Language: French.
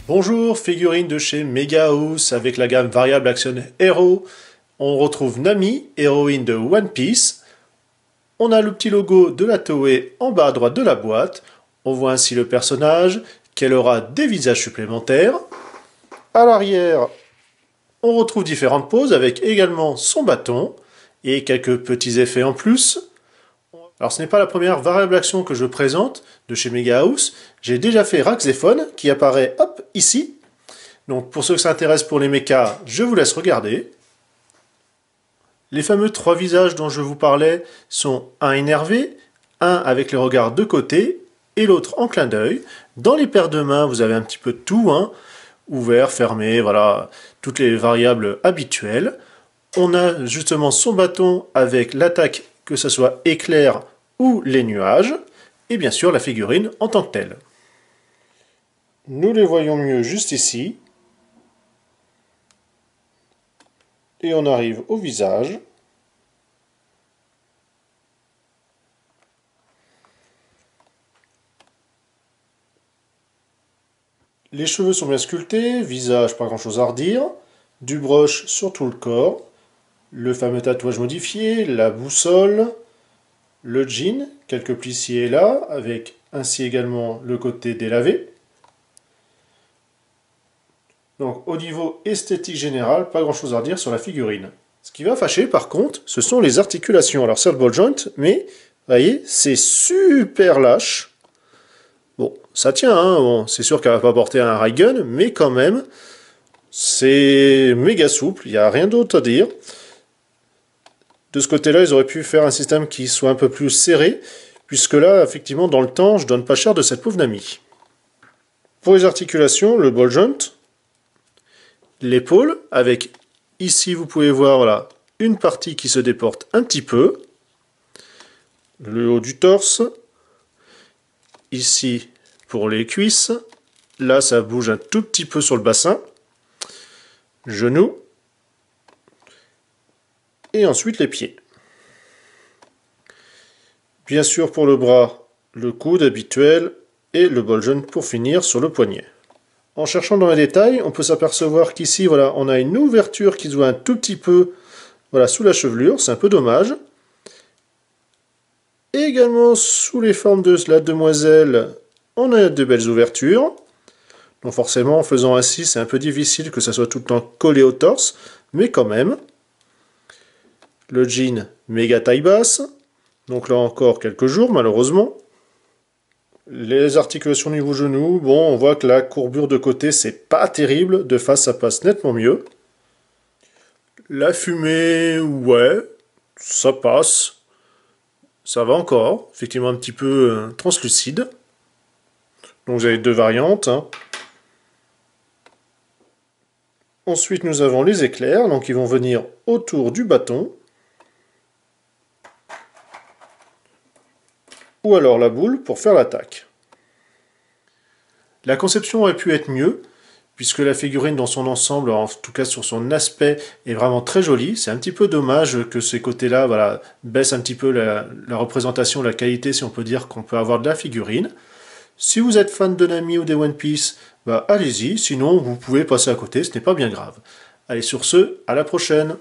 Bonjour, figurine de chez Mega House avec la gamme Variable Action Hero. On retrouve Nami, héroïne de One Piece. On a le petit logo de la Toei en bas à droite de la boîte. On voit ainsi le personnage, qu'elle aura des visages supplémentaires. À l'arrière, on retrouve différentes poses avec également son bâton et quelques petits effets en plus. Alors ce n'est pas la première variable action que je présente de chez Mega House. J'ai déjà fait Raxéphone qui apparaît hop ici. Donc pour ceux qui s'intéressent pour les mechas, je vous laisse regarder. Les fameux trois visages dont je vous parlais sont un énervé, un avec les regards de côté et l'autre en clin d'œil. Dans les paires de mains, vous avez un petit peu de tout, hein. Ouvert, fermé, voilà, toutes les variables habituelles. On a justement son bâton avec l'attaque, que ce soit éclair ou les nuages, et bien sûr la figurine en tant que telle. Nous les voyons mieux juste ici. Et on arrive au visage. Les cheveux sont bien sculptés, visage pas grand chose à redire, du brush sur tout le corps, le fameux tatouage modifié, la boussole, le jean, quelques plis ci et là, avec ainsi également le côté délavé. Donc au niveau esthétique général, pas grand chose à redire sur la figurine. Ce qui va fâcher par contre, ce sont les articulations. Alors c'est le ball joint, mais vous voyez, c'est super lâche. Bon, ça tient, hein, bon, c'est sûr qu'elle va pas porter un Raygun, mais quand même, c'est méga souple, il n'y a rien d'autre à dire. De ce côté-là, ils auraient pu faire un système qui soit un peu plus serré, puisque là, effectivement, dans le temps, je donne pas cher de cette pauvre Nami. Pour les articulations, le ball joint, l'épaule, avec ici, vous pouvez voir, voilà, une partie qui se déporte un petit peu, le haut du torse, ici pour les cuisses, là ça bouge un tout petit peu sur le bassin, genoux, et ensuite les pieds. Bien sûr pour le bras, le coude habituel, et le ball joint pour finir sur le poignet. En cherchant dans les détails, on peut s'apercevoir qu'ici, voilà, on a une ouverture qui se voit un tout petit peu, voilà, sous la chevelure, c'est un peu dommage. Et également sous les formes de la demoiselle, on a de belles ouvertures. Donc forcément, en faisant ainsi, c'est un peu difficile que ça soit tout le temps collé au torse, mais quand même. Le jean méga taille basse. Donc là encore quelques jours, malheureusement. Les articulations niveau genou, bon, on voit que la courbure de côté, c'est pas terrible. De face, ça passe nettement mieux. La fumée, ouais, ça passe. Ça va encore, effectivement un petit peu translucide. Donc vous avez deux variantes. Hein. Ensuite nous avons les éclairs, donc ils vont venir autour du bâton. Ou alors la boule pour faire l'attaque. La conception aurait pu être mieux, puisque la figurine dans son ensemble, en tout cas sur son aspect, est vraiment très jolie. C'est un petit peu dommage que ces côtés-là voilà, baissent un petit peu la représentation, la qualité, si on peut dire qu'on peut avoir de la figurine. Si vous êtes fan de Nami ou des One Piece, bah allez-y, sinon vous pouvez passer à côté, ce n'est pas bien grave. Allez sur ce, à la prochaine!